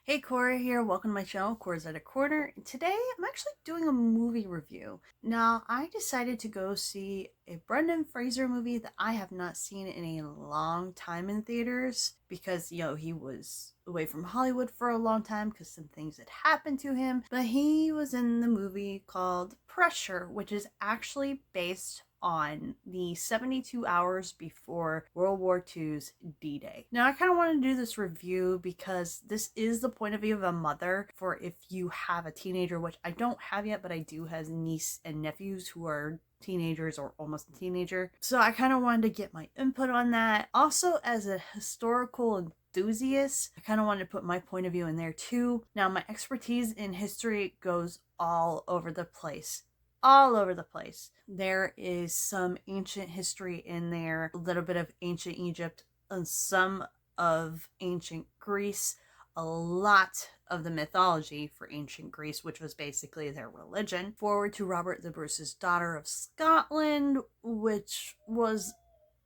Hey, Cora here. Welcome to my channel, CorasAtHerCorner. Today, I'm actually doing a movie review. Now, I decided to go see a Brendan Fraser movie that I have not seen in a long time in theaters because, he was away from Hollywood for a long time because some things had happened to him. But he was in the movie called Pressure, which is actually based on the 72 hours before World War II's D-Day. Now, I kind of want to do this review because this is the point of view of a mother for if you have a teenager, which I don't have yet, but I do have niece and nephews who are teenagers or almost a teenager. So I kind of wanted to get my input on that. Also, as a historical enthusiast, I kind of wanted to put my point of view in there too. Now, my expertise in history goes all over the place. All over the place. There is some ancient history in there, a little bit of ancient Egypt, and some of ancient Greece, a lot of the mythology for ancient Greece, which was basically their religion. Forward to Robert the Bruce's Daughter of Scotland, which was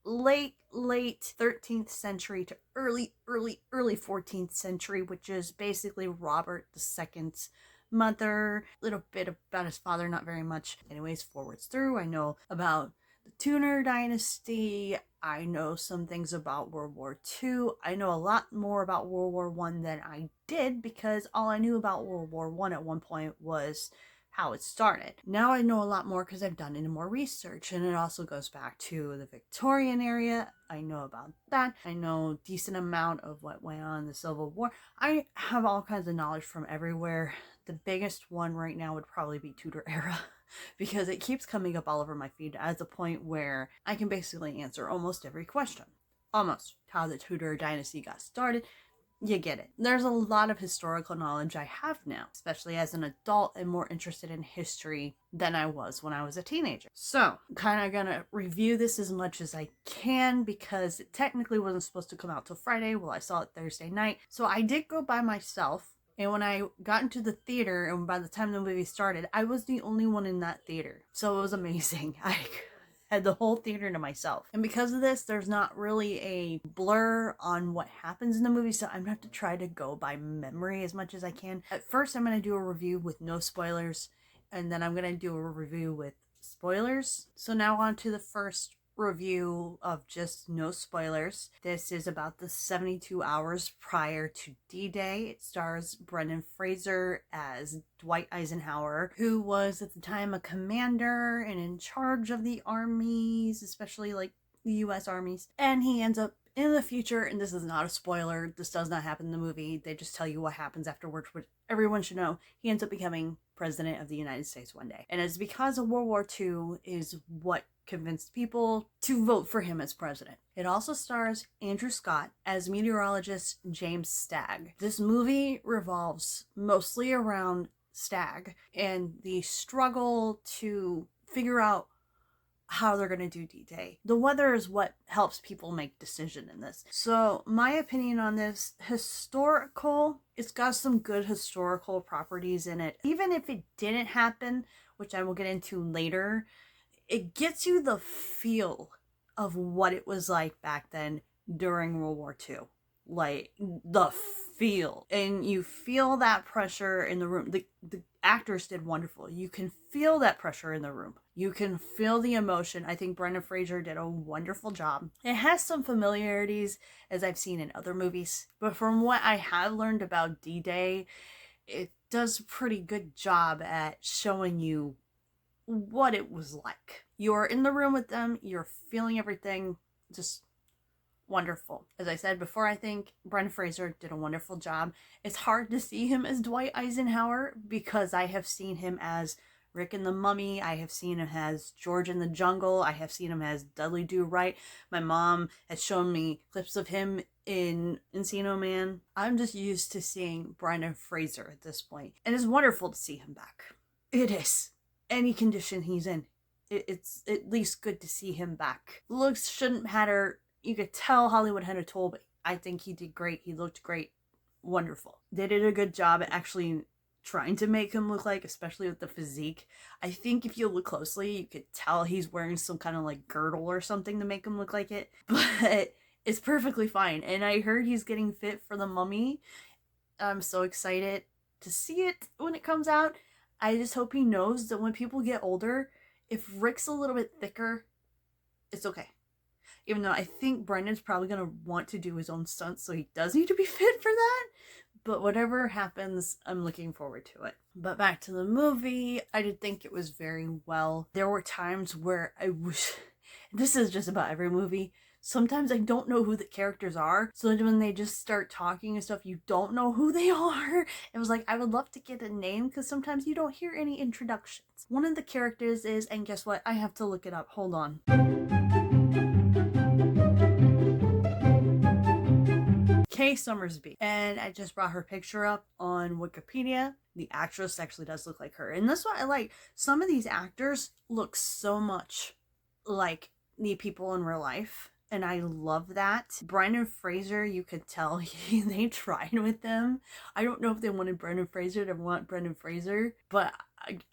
late 13th century to early 14th century, which is basically Robert II's mother. A little bit about his father, not very much. Anyways, forwards through, I know about the Tudor dynasty. I know some things about World War II. I know a lot more about World War I than I did because all I knew about World War I at one point was how it started. Now I know a lot more because I've done any more research, and it also goes back to the Victorian area. I know about that. I know a decent amount of what went on in the Civil War. I have all kinds of knowledge from everywhere. The biggest one right now would probably be Tudor era because it keeps coming up all over my feed at the point where I can basically answer almost every question. Almost. How the Tudor dynasty got started, you get it. There's a lot of historical knowledge I have now, especially as an adult and more interested in history than I was when I was a teenager. So, I'm kind of gonna review this as much as I can because it technically wasn't supposed to come out till Friday. Well, I saw it Thursday night. So I did go by myself. And when I got into the theater, and by the time the movie started, I was the only one in that theater. So it was amazing. I had the whole theater to myself. And because of this, there's not really a blur on what happens in the movie, so I'm gonna have to try to go by memory as much as I can. At first, I'm gonna do a review with no spoilers, and then I'm gonna do a review with spoilers. So now on to the first review of just no spoilers. This is about the 72 hours prior to D-Day. It stars Brendan Fraser as Dwight Eisenhower, who was at the time a commander and in charge of the armies, especially like the US armies. And he ends up in the future, and this is not a spoiler, this does not happen in the movie, they just tell you what happens afterwards, which everyone should know. He ends up becoming president of the United States one day. And it's because of World War II is what convinced people to vote for him as president. It also stars Andrew Scott as meteorologist James Stagg. This movie revolves mostly around Stagg and the struggle to figure out how they're going to do D-Day. The weather is what helps people make decision in this. So my opinion on this, historical, it's got some good historical properties in it. Even if it didn't happen, which I will get into later, it gets you the feel of what it was like back then during World War II. Like, the feel. And you feel that pressure in the room. The actors did wonderful. You can feel that pressure in the room. You can feel the emotion. I think Brendan Fraser did a wonderful job. It has some familiarities as I've seen in other movies. But from what I have learned about D-Day, it does a pretty good job at showing you what it was like. You're in the room with them, you're feeling everything, just wonderful. As I said before, I think Brendan Fraser did a wonderful job. It's hard to see him as Dwight Eisenhower because I have seen him as Rick in the Mummy, I have seen him as George in the Jungle, I have seen him as Dudley Do Right. My mom has shown me clips of him in Encino Man. I'm just used to seeing Brendan Fraser at this point, and it's wonderful to see him back. It is. Any condition he's in, it's at least good to see him back. Looks shouldn't matter. You could tell Hollywood had a toll, but I think he did great. He looked great. Wonderful. They did a good job at actually trying to make him look like, especially with the physique. I think if you look closely, you could tell he's wearing some kind of like girdle or something to make him look like it. But it's perfectly fine. And I heard he's getting fit for the Mummy. I'm so excited to see it when it comes out. I just hope he knows that when people get older, if Rick's a little bit thicker, it's okay. Even though I think Brendan's probably going to want to do his own stunts, so he does need to be fit for that. But whatever happens, I'm looking forward to it. But back to the movie, I did think it was very well. There were times where I wish, this is just about every movie, sometimes I don't know who the characters are. So when they just start talking and stuff, you don't know who they are. It was like, I would love to get a name because sometimes you don't hear any introductions. One of the characters is, and guess what? I have to look it up. Hold on. Kay Summersby. And I just brought her picture up on Wikipedia. The actress actually does look like her. And that's what I like. Some of these actors look so much like the people in real life. And I love that. Brendan Fraser, you could tell they tried with them. I don't know if they wanted Brendan Fraser to want Brendan Fraser. But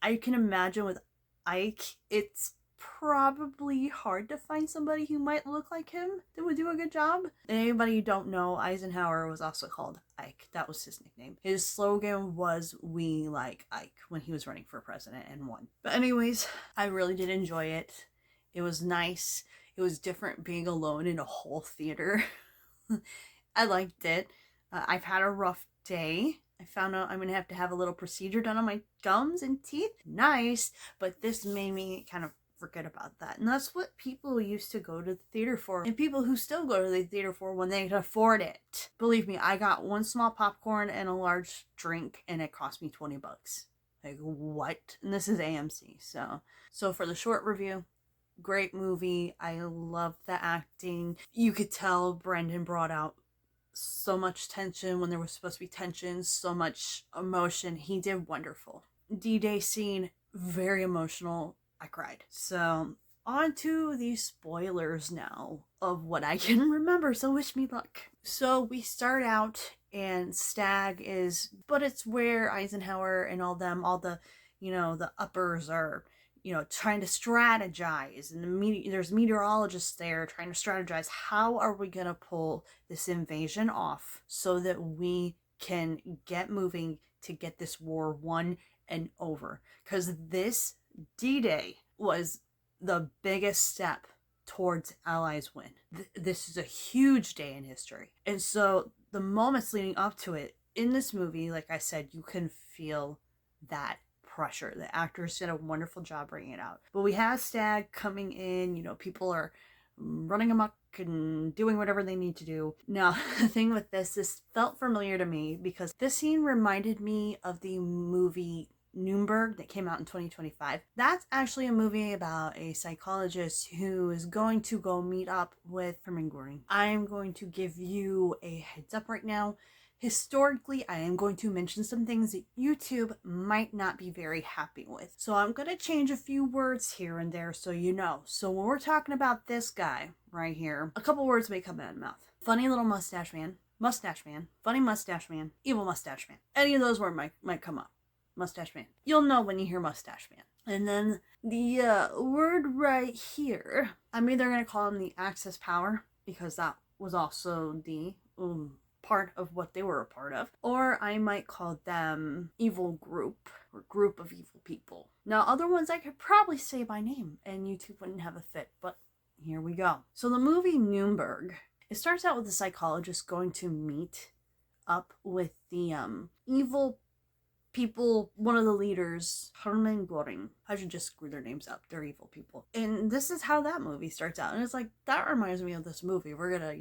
I can imagine with Ike, it's probably hard to find somebody who might look like him that would do a good job. And anybody who don't know, Eisenhower was also called Ike. That was his nickname. His slogan was "We like Ike" when he was running for president and won. But anyways, I really did enjoy it. It was nice. It was different being alone in a whole theater. I liked it. I've had a rough day. I found out I'm going to have a little procedure done on my gums and teeth. Nice. But this made me kind of forget about that. And that's what people used to go to the theater for. And people who still go to the theater for when they can afford it. Believe me, I got one small popcorn and a large drink and it cost me 20 bucks. Like, what? And this is AMC. So for the short review, great movie. I love the acting. You could tell Brendan brought out so much tension when there was supposed to be tension, so much emotion. He did wonderful. D-Day scene, very emotional. I cried. So on to the spoilers now of what I can remember, so wish me luck. So we start out and Stag is, but it's where Eisenhower and all the, the uppers are, trying to strategize, and there's meteorologists there trying to strategize. How are we going to pull this invasion off so that we can get moving to get this war won and over? Because this D-Day was the biggest step towards Allies win. This is a huge day in history. And so the moments leading up to it in this movie, like I said, you can feel that pressure. The actors did a wonderful job bringing it out. But we have Stag coming in, people are running amok and doing whatever they need to do. Now, the thing with this felt familiar to me because this scene reminded me of the movie Nuremberg that came out in 2025. That's actually a movie about a psychologist who is going to go meet up with Hermann Göring. I'm going to give you a heads up right now. Historically, I am going to mention some things that YouTube might not be very happy with. So I'm going to change a few words here and there so you know. So when we're talking about this guy right here, a couple words may come out of my mouth. Funny little mustache man, funny mustache man, evil mustache man. Any of those words might come up. Mustache man. You'll know when you hear mustache man. And then the word right here, I'm either going to call him the Axis power, because that was also the part of what they were a part of, or I might call them evil group, or group of evil people. Now, other ones I could probably say by name, and YouTube wouldn't have a fit, but here we go. So the movie Nuremberg, it starts out with the psychologist going to meet up with the evil people, one of the leaders, Hermann Göring. I should just screw their names up. They're evil people. And this is how that movie starts out. And it's like, that reminds me of this movie. We're gonna,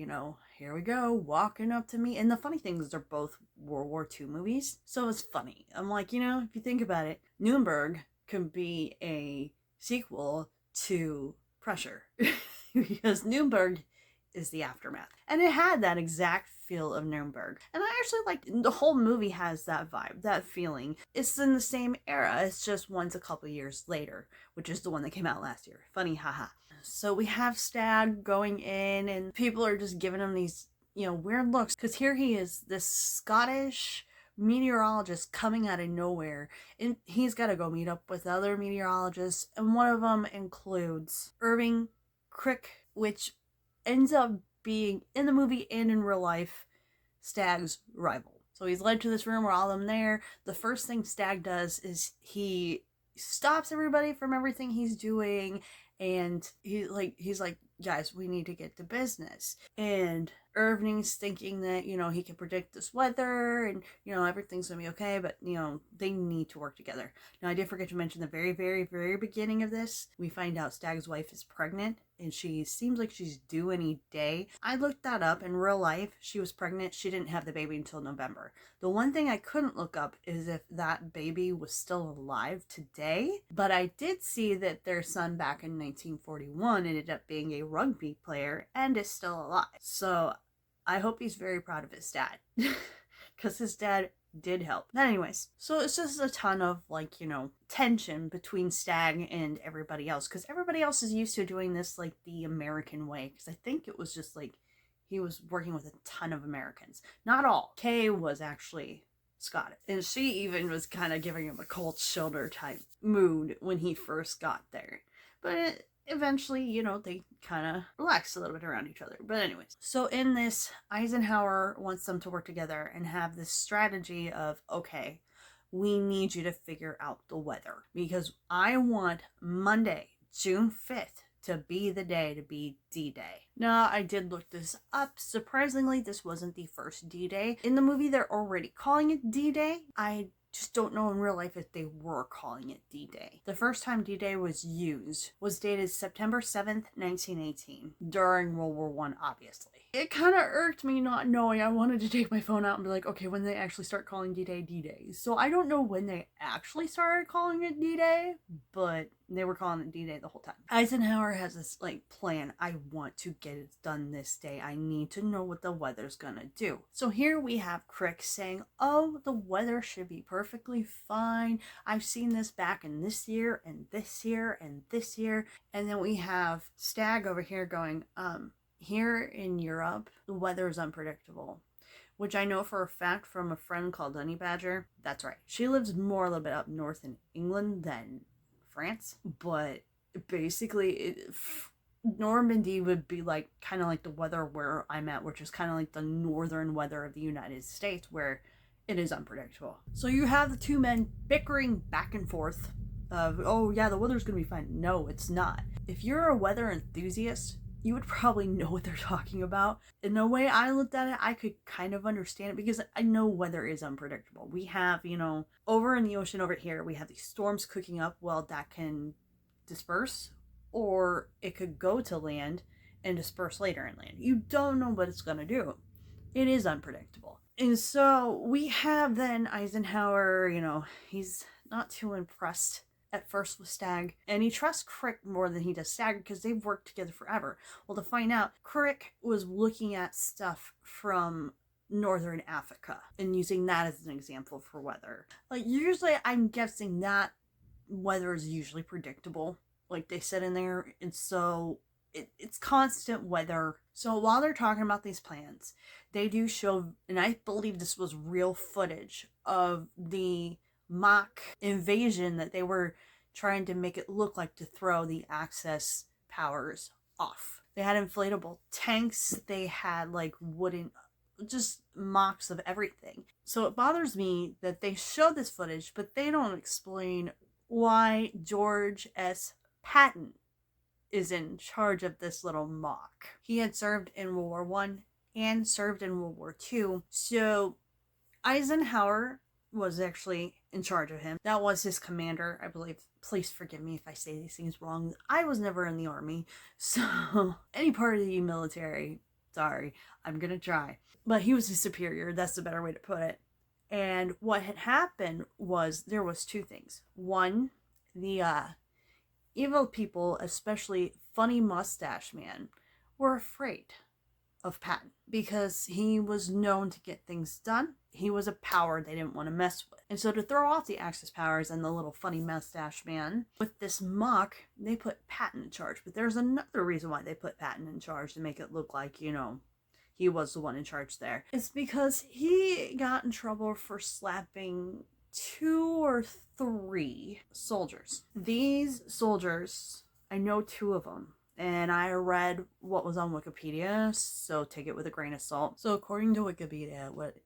here we go, walking up to me. And the funny thing is they're both World War II movies. So it's funny. I'm like, if you think about it, Nuremberg can be a sequel to Pressure. Because Nuremberg is the aftermath. And it had that exact feel of Nuremberg. And I actually like the whole movie has that vibe, that feeling. It's in the same era. It's just one's a couple years later, which is the one that came out last year. Funny, haha. So we have Stag going in and people are just giving him these, weird looks. Because here he is, this Scottish meteorologist coming out of nowhere. And he's got to go meet up with other meteorologists. And one of them includes Irving Crick, which ends up being, in the movie and in real life, Stag's rival. So he's led to this room where all of them there. The first thing Stag does is he stops everybody from everything he's doing, and he's like, guys, we need to get to business. And Irving's thinking that, he can predict this weather and, everything's gonna be okay, but, they need to work together. Now, I did forget to mention the very, very, very beginning of this, we find out Stag's wife is pregnant, and she seems like she's due any day. I looked that up. In real life, she was pregnant. She didn't have the baby until November. The one thing I couldn't look up is if that baby was still alive today, but I did see that their son back in 1941 ended up being a rugby player and is still alive. So I hope he's very proud of his dad, because his dad did help. But anyways, so it's just a ton of tension between Stag and everybody else, because everybody else is used to doing this like the American way, because I think it was just like he was working with a ton of Americans. Not all. Kay was actually Scottish, and she even was kind of giving him a cold shoulder type mood when he first got there. But eventually, they kind of relaxed a little bit around each other. But anyways, so in this, Eisenhower wants them to work together and have this strategy of, okay, we need you to figure out the weather, because I want Monday, June 5th, to be the day to be D-Day. Now, I did look this up. Surprisingly, this wasn't the first D-Day. In the movie, they're already calling it D-Day. I just don't know in real life if they were calling it D-Day. The first time D-Day was used was dated September 7th, 1918, during World War I, obviously. It kind of irked me not knowing. I wanted to take my phone out and be like, okay, when they actually start calling D-Day D-Day. So I don't know when they actually started calling it D-Day, but they were calling it D-Day the whole time. Eisenhower has this plan. I want to get it done this day. I need to know what the weather's gonna do. So here we have Crick saying, oh, the weather should be perfectly fine. I've seen this back in this year and this year and this year. And then we have Stag over here going, here in Europe, the weather is unpredictable. Which I know for a fact from a friend called Honey Badger. That's right. She lives more a little bit up north in England than France. But basically, Normandy would be kind of like the weather where I'm at, which is kind of like the northern weather of the United States, where it is unpredictable. So you have the two men bickering back and forth of, oh yeah, the weather's going to be fine. No, it's not. If you're a weather enthusiast, you would probably know what they're talking about. In the way I looked at it, I could kind of understand it, because I know weather is unpredictable. We have, over in the ocean over here, we have these storms cooking up. Well, that can disperse, or it could go to land and disperse later in land. You don't know what it's going to do. It is unpredictable. And so we have then Eisenhower, he's not too impressed at first with Stag, and he trusts Crick more than he does Stag, because they've worked together forever. Well, to find out, Crick was looking at stuff from Northern Africa and using that as an example for weather. Usually I'm guessing that weather is usually predictable, like they said in there, and so it's constant weather. So while they're talking about these plans, they do show, and I believe this was real footage of the mock invasion that they were trying to make it look like, to throw the Axis powers off. They had inflatable tanks, they had wooden, just mocks of everything. So it bothers me that they show this footage, but they don't explain why George S. Patton is in charge of this little mock. He had served in World War I and served in World War II, so Eisenhower was actually in charge of him. That was his commander, I believe. Please forgive me if I say these things wrong. I was never in the army, so any part of the military, sorry, I'm gonna try. But he was his superior, that's the better way to put it. And what had happened was, there was two things. One, the evil people, especially Funny Mustache Man, were afraid of Patton, because he was known to get things done. He was a power they didn't want to mess with. And so to throw off the Axis powers and the little Funny Mustache Man, with this mock, they put Patton in charge. But there's another reason why they put Patton in charge, to make it look like, he was the one in charge there. It's because he got in trouble for slapping 2 or 3 soldiers. These soldiers, I know 2 of them. And I read what was on Wikipedia, so take it with a grain of salt. So according to Wikipedia, what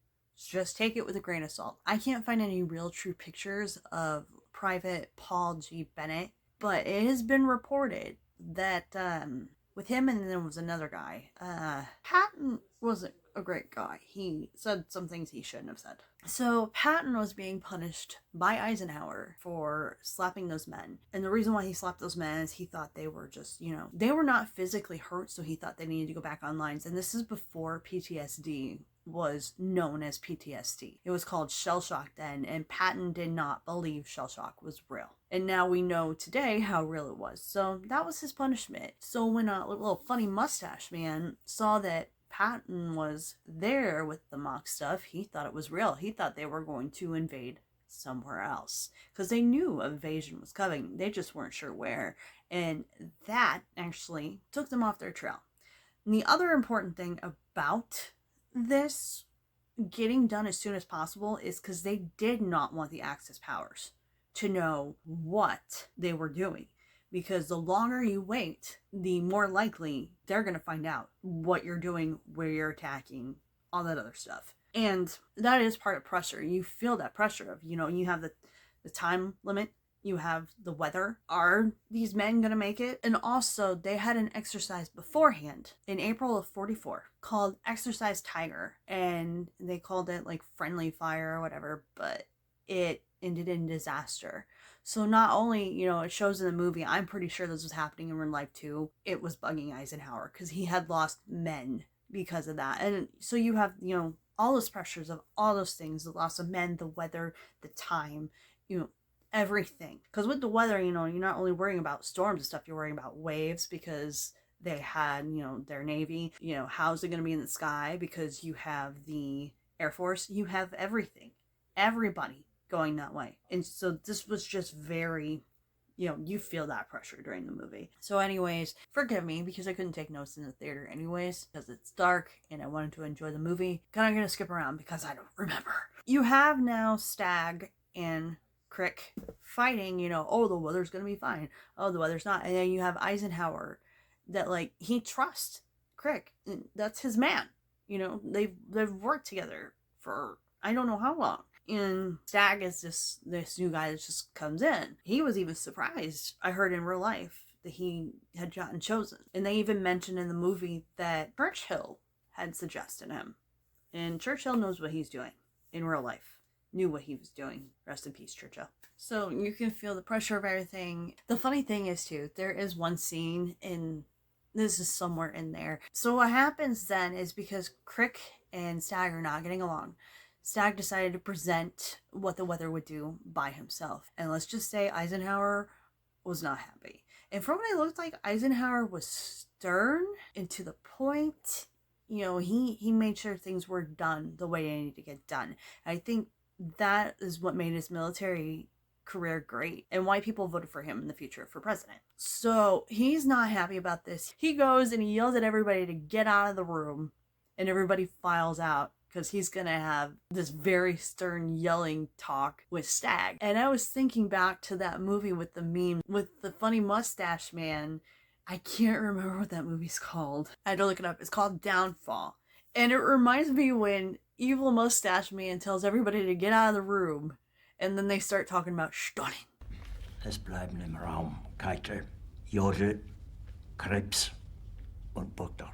just take it with a grain of salt. I can't find any real true pictures of Private Paul G. Bennett, but it has been reported that with him and there was another guy, Patton wasn't a great guy. He said some things he shouldn't have said. So Patton was being punished by Eisenhower for slapping those men. And the reason why he slapped those men is he thought they were just, they were not physically hurt, so he thought they needed to go back on lines. And this is before PTSD was known as PTSD. It was called shell shock then, and Patton did not believe shell shock was real. And now we know today how real it was. So that was his punishment. So when a little funny mustache man saw that Patton was there with the mock stuff, he thought it was real. He thought they were going to invade somewhere else because they knew invasion was coming. They just weren't sure where. And that actually took them off their trail. And the other important thing about this getting done as soon as possible is because they did not want the Axis powers to know what they were doing. Because the longer you wait, the more likely they're going to find out what you're doing, where you're attacking, all that other stuff. And that is part of pressure. You feel that pressure of, you have the time limit, you have the weather. Are these men going to make it? And also, they had an exercise beforehand in April of 44 called Exercise Tiger. And they called it like friendly fire or whatever, but it ended in disaster. So not only, it shows in the movie, I'm pretty sure this was happening in real life too. It was bugging Eisenhower because he had lost men because of that. And so you have, all those pressures of all those things, the loss of men, the weather, the time, everything. Because with the weather, you're not only worrying about storms and stuff, you're worrying about waves because they had, their Navy, how's it going to be in the sky? Because you have the Air Force, you have everything, everybody going that way. And so this was just very, you feel that pressure during the movie. So anyways, forgive me because I couldn't take notes in the theater anyways because it's dark and I wanted to enjoy the movie. I'm going to skip around because I don't remember. You have now Stagg and Crick fighting, oh, the weather's going to be fine. Oh, the weather's not. And then you have Eisenhower that he trusts Crick. That's his man. They've worked together for I don't know how long. And Stagg is this new guy that just comes in. He was even surprised, I heard in real life, that he had gotten chosen. And they even mentioned in the movie that Churchill had suggested him. And Churchill knows what he's doing in real life. Knew what he was doing. Rest in peace, Churchill. So you can feel the pressure of everything. The funny thing is, too, there is one scene in... This is somewhere in there. So what happens then is because Crick and Stagg are not getting along, Stagg decided to present what the weather would do by himself. And let's just say Eisenhower was not happy. And from what it looked like, Eisenhower was stern and to the point. He made sure things were done the way they needed to get done. And I think that is what made his military career great and why people voted for him in the future for president. So he's not happy about this. He goes and he yells at everybody to get out of the room and everybody files out because he's going to have this very stern yelling talk with Stagg. And I was thinking back to that movie with the meme with the funny mustache man. I can't remember what that movie's called. I had to look it up. It's called Downfall. And it reminds me when evil mustache man tells everybody to get out of the room. And then they start talking about Stalin. Es bleiben im Raum Keitel, Jode, Krebs und Burgdorf.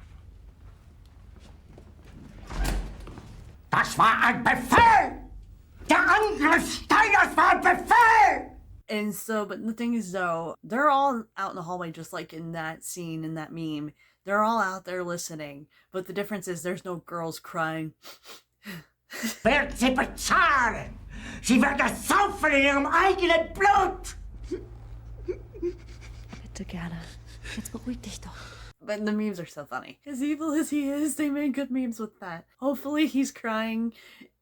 Das war ein Befehl! Der Angriff Steiners war ein Befehl! And so, but the thing is though, they're all out in the hallway just like in that scene, in that meme. They're all out there listening. But the difference is there's no girls crying. Wird sie bezahlen! Sie wird es saufen in ihrem eigenen Blut! Bitte gerne. Jetzt beruhig dich doch. But the memes are so funny. As evil as he is, they made good memes with that. Hopefully he's crying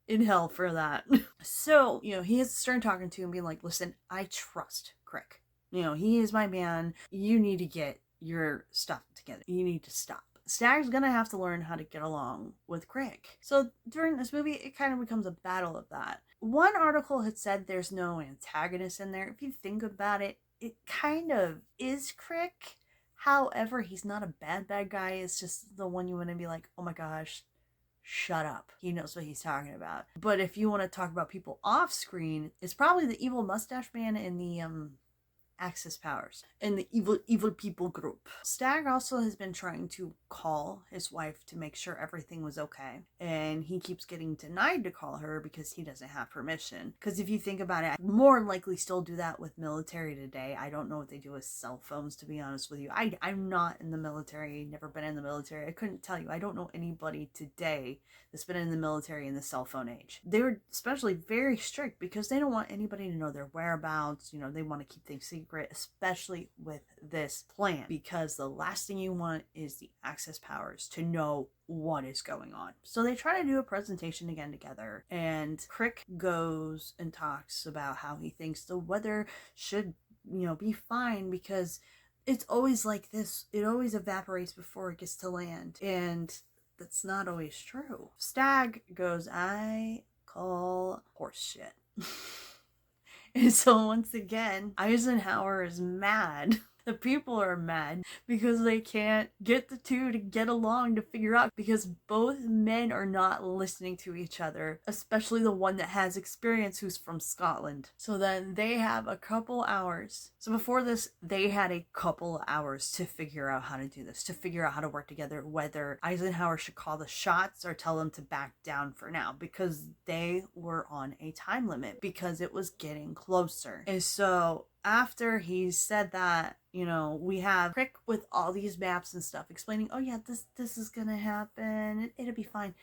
in hell for that. So, he has stern talking to him being like, listen, I trust Crick. He is my man. You need to get your stuff together. You need to stop. Stagg's gonna have to learn how to get along with Crick. So during this movie, it kind of becomes a battle of that. One article had said there's no antagonist in there. If you think about it, it kind of is Crick. However, he's not a bad guy. It's just the one you want to be like, oh my gosh, shut up. He knows what he's talking about. But if you want to talk about people off screen, it's probably the evil mustache man in the Axis powers and the evil people group. Stag also has been trying to call his wife to make sure everything was okay, and he keeps getting denied to call her because he doesn't have permission. Because if you think about it, I'd more likely still do that with military today. I don't know what they do with cell phones, to be honest with you. I'm not in the military, never been in the military. I couldn't tell you. I don't know anybody today that's been in the military in the cell phone age. They're especially very strict because they don't want anybody to know their whereabouts. You know, they want to keep things secret, especially with this plan, because the last thing you want is the Axis powers to know what is going on. So they try to do a presentation again together, and Crick goes and talks about how he thinks the weather should, be fine because it's always like this. It always evaporates before it gets to land, and that's not always true. Stag goes, I call horseshit. And so once again, Eisenhower is mad. The people are mad because they can't get the two to get along to figure out, because both men are not listening to each other, especially the one that has experience who's from Scotland. So then they have a couple hours. So before this, they had a couple hours to figure out how to do this, to figure out how to work together, whether Eisenhower should call the shots or tell them to back down for now, because they were on a time limit because it was getting closer. And so after he said that, we have Crick with all these maps and stuff explaining, oh yeah, this is gonna happen, it'll be fine.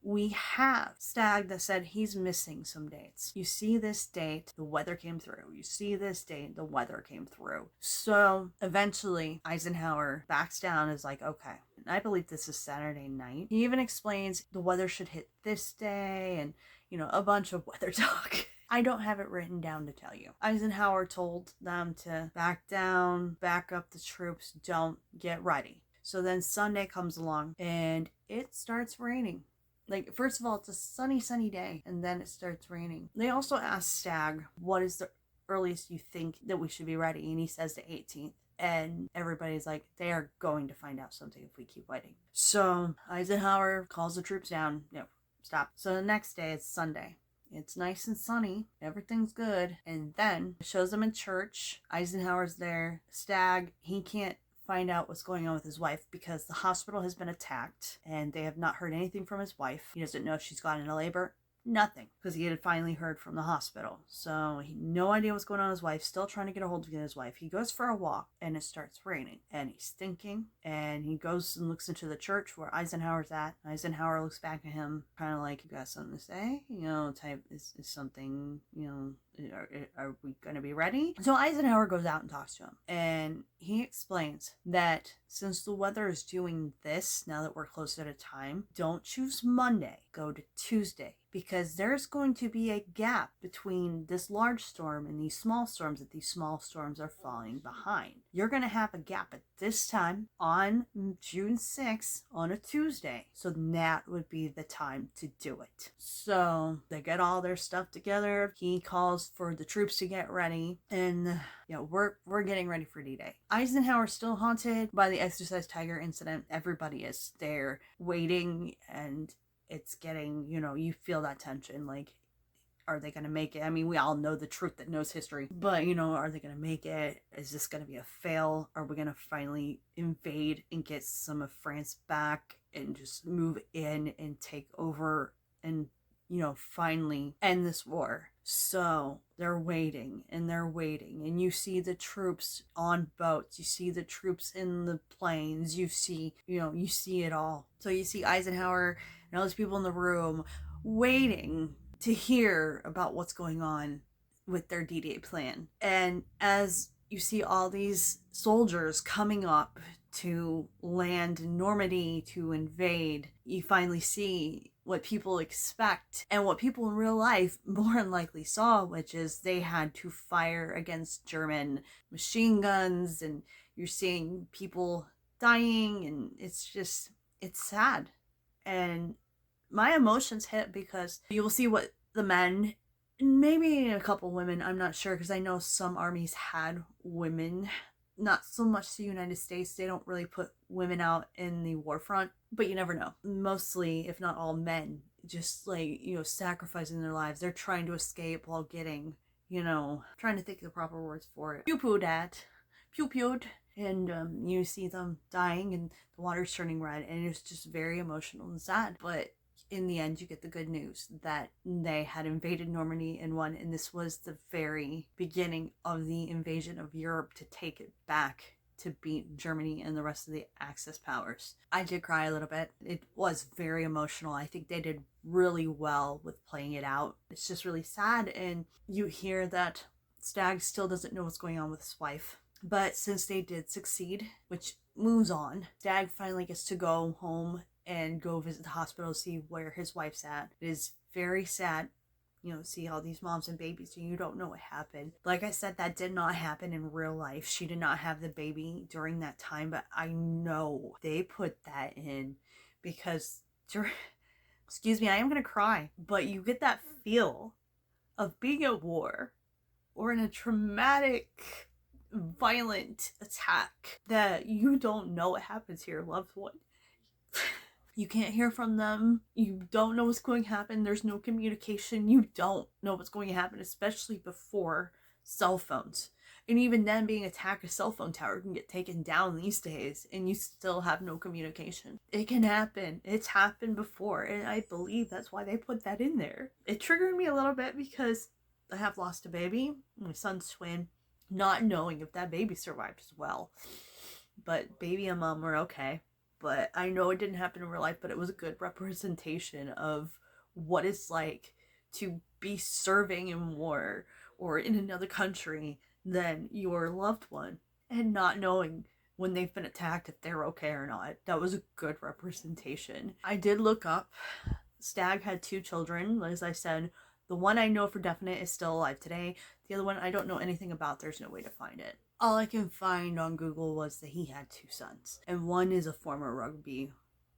We have Stag that said he's missing some dates. You see this date, the weather came through. You see this date, the weather came through. So eventually Eisenhower backs down, is like, okay. And I believe this is Saturday night. He even explains the weather should hit this day and, a bunch of weather talk. I don't have it written down to tell you. Eisenhower told them to back down, back up the troops, don't get ready. So then Sunday comes along and it starts raining. Like, first of all, it's a sunny day, and then it starts raining. They also asked Stag, what is the earliest you think that we should be ready? And he says the 18th. And everybody's like, they are going to find out something if we keep waiting. So Eisenhower calls the troops down. No, stop. So the next day, it's Sunday. It's nice and sunny. Everything's good. And then it shows them in church. Eisenhower's there. Stag, he can't find out what's going on with his wife because the hospital has been attacked and they have not heard anything from his wife. He doesn't know if she's gone into labor. Nothing, because he had finally heard from the hospital. So he no idea what's going on with his wife, still trying to get a hold of his wife. He goes for a walk and it starts raining and he's thinking, and he goes and looks into the church where Eisenhower's at. Eisenhower looks back at him kind of like, you got something to say? Type is something, are we going to be ready? So Eisenhower goes out and talks to him, and he explains that since the weather is doing this, now that we're closer to time, don't choose Monday, go to Tuesday, because there's going to be a gap between this large storm and these small storms, that these small storms are falling behind. You're going to have a gap at this time on June 6th on a Tuesday. So that would be the time to do it. So they get all their stuff together. He calls for the troops to get ready, and we're getting ready for D-Day. Eisenhower's still haunted by the Exercise Tiger incident. Everybody is there waiting, and it's getting, you feel that tension, like, are they going to make it? I mean, we all know the truth that knows history, but, are they going to make it? Is this going to be a fail? Are we going to finally invade and get some of France back and just move in and take over and, finally end this war? So they're waiting, and you see the troops on boats, you see the troops in the planes, you see it all. So you see Eisenhower and all those people in the room waiting to hear about what's going on with their D-Day plan. And as you see all these soldiers coming up to land in Normandy to invade, you finally see what people expect and what people in real life more than likely saw, which is they had to fire against German machine guns, and you're seeing people dying, and it's sad. And my emotions hit because you will see what the men, maybe a couple women, I'm not sure, because I know some armies had women Not so much the United States. They don't really put women out in the war front, but you never know. Mostly, if not all men, just like, sacrificing their lives. They're trying to escape while getting, trying to think of the proper words for it. Pew pewed at, pew pewed. And you see them dying and the water's turning red, and it's just very emotional and sad. But in the end, you get the good news that they had invaded Normandy and won, and this was the very beginning of the invasion of Europe to take it back to beat Germany and the rest of the Axis powers. I did cry a little bit. It was very emotional. I think they did really well with playing it out. It's just really sad, and you hear that Stag still doesn't know what's going on with his wife. But since they did succeed, which moves on, Stag finally gets to go home and go visit the hospital, see where his wife's at. It is very sad, see all these moms and babies and you don't know what happened. Like I said, that did not happen in real life. She did not have the baby during that time, but I know they put that in because, excuse me, I am gonna cry, but you get that feel of being at war or in a traumatic, violent attack that you don't know what happens to your loved one. You can't hear from them. You don't know what's going to happen. There's no communication. You don't know what's going to happen, especially before cell phones. And even then, being attacked, a cell phone tower can get taken down these days and you still have no communication. It can happen. It's happened before, and I believe that's why they put that in there. It triggered me a little bit because I have lost a baby, my son's twin, not knowing if that baby survived as well. But baby and mom were okay. But I know it didn't happen in real life, but it was a good representation of what it's like to be serving in war or in another country than your loved one and not knowing when they've been attacked if they're okay or not. That was a good representation. I did look up. Stag had 2 children, as I said. The one I know for definite is still alive today. The other one I don't know anything about. There's no way to find it. All I can find on Google was that he had 2 sons, and one is a former rugby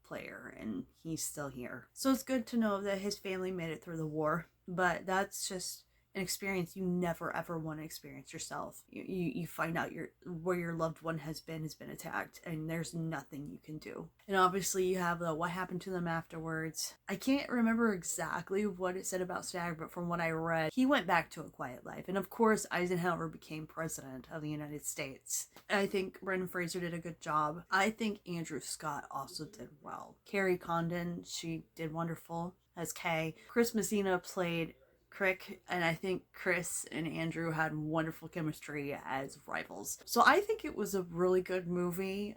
player, and he's still here. So it's good to know that his family made it through the war, but that's just an experience you never ever want to experience yourself. You find out where your loved one has been attacked, and there's nothing you can do. And obviously you have the what happened to them afterwards. I can't remember exactly what it said about Stag, but from what I read, he went back to a quiet life. And of course, Eisenhower became president of the United States. I think Brendan Fraser did a good job. I think Andrew Scott also did well. Carrie Condon, she did wonderful as Kay. Chris Messina played Crick, and I think Chris and Andrew had wonderful chemistry as rivals. So I think it was a really good movie.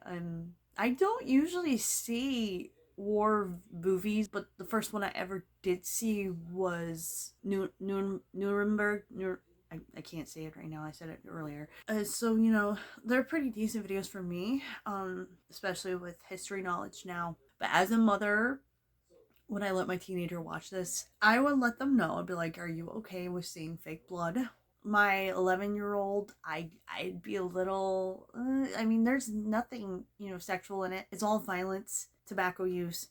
I don't usually see war movies, but the first one I ever did see was Nuremberg. I can't say it right now. I said it earlier. So, they're pretty decent videos for me, especially with history knowledge now. But as a mother, when I let my teenager watch this, I would let them know. I'd be like, are you okay with seeing fake blood? My 11-year-old, I'd be a little, there's nothing, sexual in it. It's all violence, tobacco use,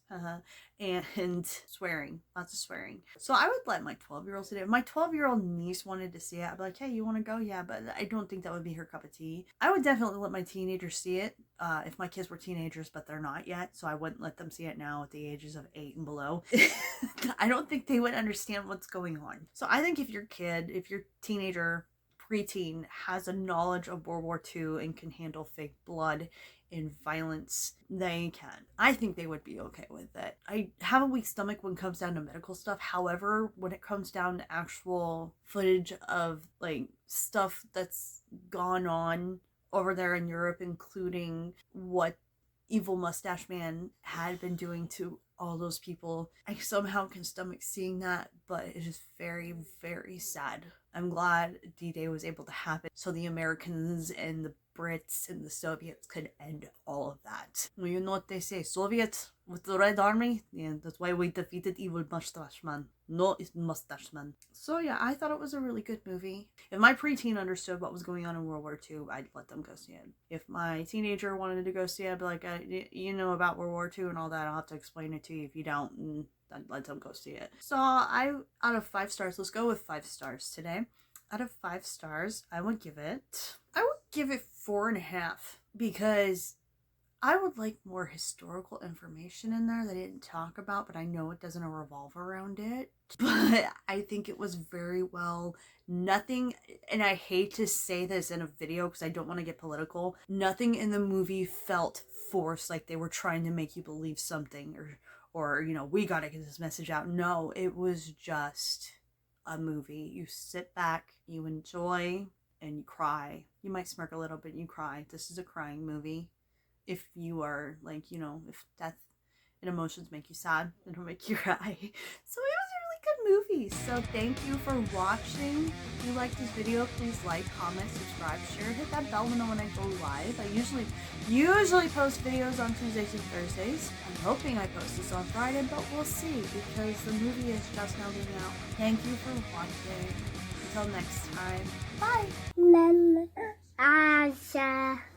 and swearing, lots of swearing. So I would let my 12-year-old see it. If my 12-year-old niece wanted to see it, I'd be like, hey, you want to go? Yeah, but I don't think that would be her cup of tea. I would definitely let my teenager see it if my kids were teenagers, but they're not yet, so I wouldn't let them see it now at the ages of 8 and below. I don't think they would understand what's going on. So I think if your teenager, preteen, has a knowledge of World War II and can handle fake blood and violence, they can. I think they would be okay with it. I have a weak stomach when it comes down to medical stuff. However, when it comes down to actual footage of stuff that's gone on over there in Europe, including what Evil Mustache Man had been doing to all those people, I somehow can stomach seeing that, but it is very, very sad. I'm glad D-Day was able to happen so the Americans and the Brits and the Soviets could end all of that. Well, you know what they say, Soviets with the Red Army? Yeah, that's why we defeated Evil Mustache Man. No, it's Mustache Man. So yeah, I thought it was a really good movie. If my preteen understood what was going on in World War II, I'd let them go see it. If my teenager wanted to go see it, I'd be like, you know about World War II and all that, I'll have to explain it to you. If you don't, I'd let them go see it. So out of 5 stars, let's go with 5 stars today. Out of 5 stars, I would give give it 4.5 because I would like more historical information in there that I didn't talk about, but I know it doesn't revolve around it. But I think it was very well, nothing, and I hate to say this in a video because I don't want to get political, nothing in the movie felt forced, like they were trying to make you believe something, or you know, we gotta get this message out. No, it was just a movie. You sit back, you enjoy, and you cry. You might smirk a little bit and you cry. This is a crying movie. If you are like, you know, if death and emotions make you sad, it'll make you cry. So it was a really good movie. So thank you for watching. If you like this video, please like, comment, subscribe, share, hit that bell to know when I go live. I usually post videos on Tuesdays and Thursdays. I'm hoping I post this on Friday, but we'll see because the movie is just now being out. Thank you for watching. Until next time, bye. Asha.